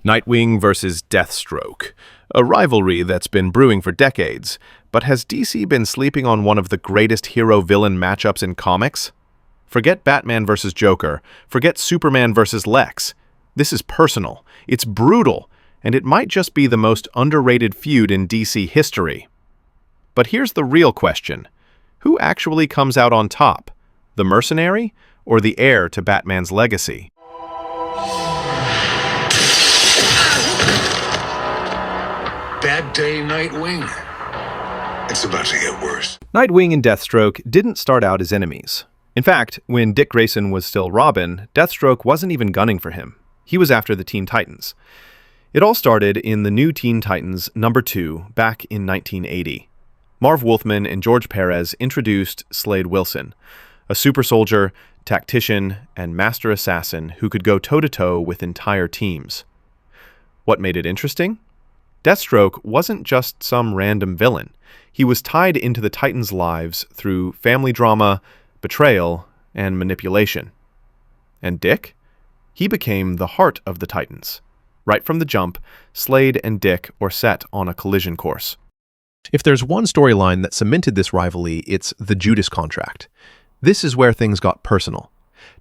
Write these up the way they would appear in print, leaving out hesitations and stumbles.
Nightwing versus Deathstroke, a rivalry that's been brewing for decades, but has DC been sleeping on one of the greatest hero-villain matchups in comics? Forget Batman versus Joker, forget Superman versus Lex. This is personal, it's brutal, and it might just be the most underrated feud in DC history. But here's the real question. Who actually comes out on top? The mercenary or the heir to Batman's legacy? Bad day, Nightwing. It's about to get worse. Nightwing and Deathstroke didn't start out as enemies. In fact, when Dick Grayson was still Robin, Deathstroke wasn't even gunning for him. He was after the Teen Titans. It all started in the New Teen Titans #2 back in 1980. Marv Wolfman and George Perez introduced Slade Wilson, a super soldier, tactician, and master assassin who could go toe-to-toe with entire teams. What made it interesting? Deathstroke wasn't just some random villain. He was tied into the Titans' lives through family drama, betrayal, and manipulation. And Dick? He became the heart of the Titans. Right from the jump, Slade and Dick were set on a collision course. If there's one storyline that cemented this rivalry, it's the Judas contract. This is where things got personal.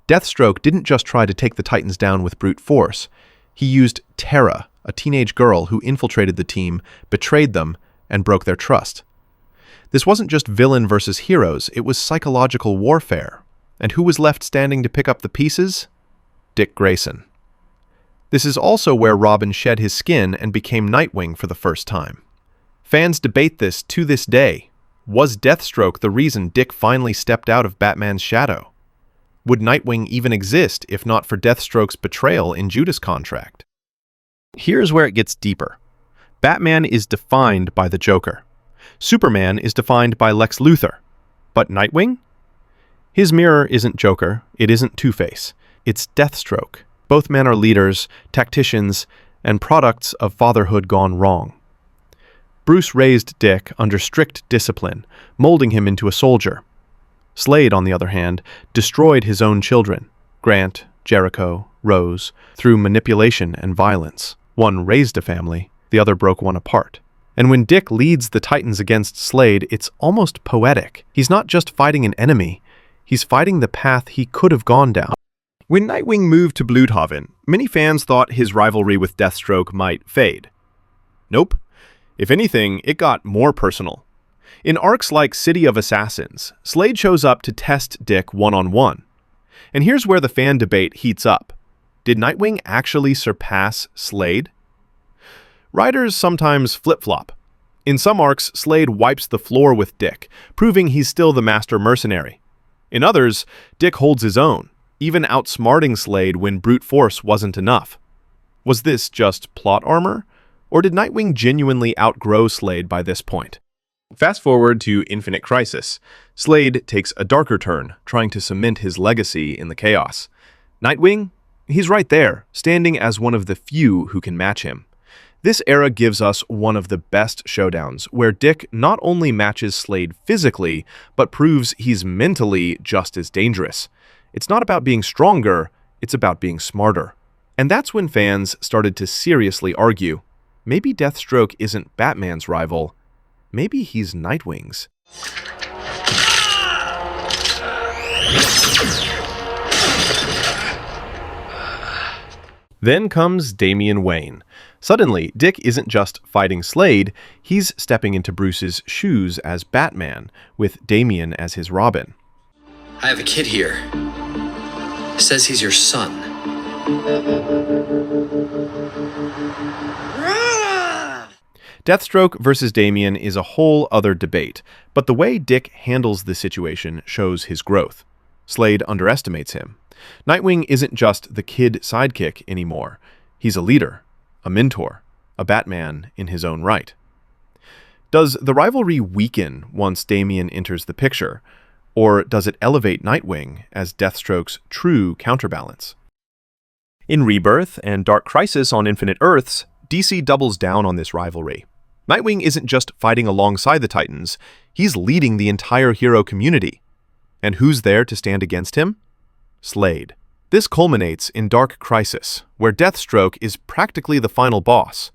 Deathstroke didn't just try to take the Titans down with brute force. He used Tara, a teenage girl who infiltrated the team, betrayed them, and broke their trust. This wasn't just villain versus heroes, it was psychological warfare. And who was left standing to pick up the pieces? Dick Grayson. This is also where Robin shed his skin and became Nightwing for the first time. Fans debate this to this day. Was Deathstroke the reason Dick finally stepped out of Batman's shadow? Would Nightwing even exist if not for Deathstroke's betrayal in Judas contract? Here's where it gets deeper. Batman is defined by the Joker. Superman is defined by Lex Luthor. But Nightwing? His mirror isn't Joker, it isn't Two-Face. It's Deathstroke. Both men are leaders, tacticians, and products of fatherhood gone wrong. Bruce raised Dick under strict discipline, molding him into a soldier. Slade, on the other hand, destroyed his own children, Grant, Jericho, Rose, through manipulation and violence. One raised a family, the other broke one apart. And when Dick leads the Titans against Slade, it's almost poetic. He's not just fighting an enemy, he's fighting the path he could have gone down. When Nightwing moved to Blüdhaven, many fans thought his rivalry with Deathstroke might fade. Nope. If anything, it got more personal. In arcs like City of Assassins, Slade shows up to test Dick one-on-one. And here's where the fan debate heats up. Did Nightwing actually surpass Slade? Writers sometimes flip-flop. In some arcs, Slade wipes the floor with Dick, proving he's still the master mercenary. In others, Dick holds his own, even outsmarting Slade when brute force wasn't enough. Was this just plot armor? Or did Nightwing genuinely outgrow Slade by this point? Fast forward to Infinite Crisis. Slade takes a darker turn, trying to cement his legacy in the chaos. Nightwing? He's right there, standing as one of the few who can match him. This era gives us one of the best showdowns, where Dick not only matches Slade physically, but proves he's mentally just as dangerous. It's not about being stronger, it's about being smarter. And that's when fans started to seriously argue. Maybe Deathstroke isn't Batman's rival. Maybe he's Nightwing's. Then comes Damian Wayne. Suddenly, Dick isn't just fighting Slade, he's stepping into Bruce's shoes as Batman, with Damian as his Robin. I have a kid here. Says he's your son. Deathstroke versus Damian is a whole other debate, but the way Dick handles the situation shows his growth. Slade underestimates him. Nightwing isn't just the kid sidekick anymore. He's a leader, a mentor, a Batman in his own right. Does the rivalry weaken once Damian enters the picture, or does it elevate Nightwing as Deathstroke's true counterbalance? In Rebirth and Dark Crisis on Infinite Earths, DC doubles down on this rivalry. Nightwing isn't just fighting alongside the Titans, he's leading the entire hero community. And who's there to stand against him? Slade. This culminates in Dark Crisis, where Deathstroke is practically the final boss.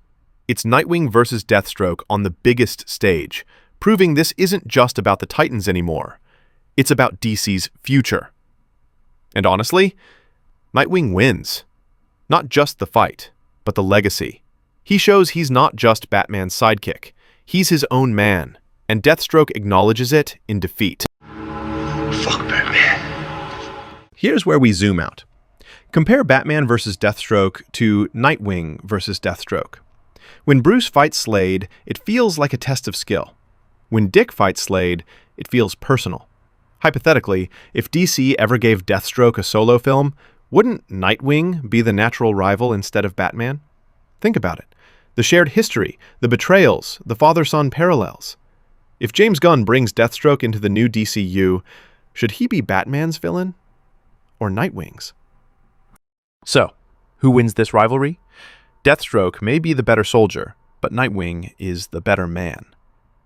It's Nightwing versus Deathstroke on the biggest stage, proving this isn't just about the Titans anymore. It's about DC's future. And honestly, Nightwing wins. Not just the fight, but the legacy. He shows he's not just Batman's sidekick. He's his own man, and Deathstroke acknowledges it in defeat. Fuck Batman. Here's where we zoom out. Compare Batman vs. Deathstroke to Nightwing vs. Deathstroke. When Bruce fights Slade, it feels like a test of skill. When Dick fights Slade, it feels personal. Hypothetically, if DC ever gave Deathstroke a solo film, wouldn't Nightwing be the natural rival instead of Batman? Think about it. The shared history, the betrayals, the father-son parallels. If James Gunn brings Deathstroke into the new DCU, should he be Batman's villain or Nightwing's? So, who wins this rivalry? Deathstroke may be the better soldier, but Nightwing is the better man.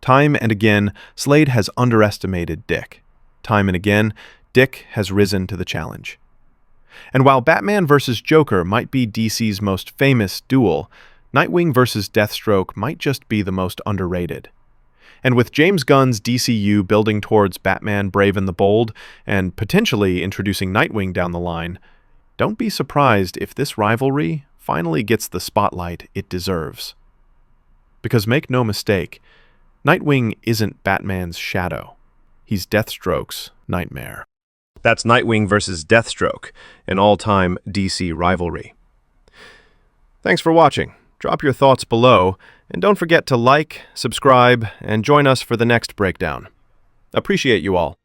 Time and again, Slade has underestimated Dick. Time and again, Dick has risen to the challenge. And while Batman vs. Joker might be DC's most famous duel, Nightwing vs. Deathstroke might just be the most underrated. And with James Gunn's DCU building towards Batman Brave and the Bold, and potentially introducing Nightwing down the line, don't be surprised if this rivalry finally gets the spotlight it deserves. Because make no mistake, Nightwing isn't Batman's shadow. He's Deathstroke's nightmare. That's Nightwing vs. Deathstroke, an all-time DC rivalry. Thanks for watching. Drop your thoughts below, and don't forget to like, subscribe, and join us for the next breakdown. Appreciate you all.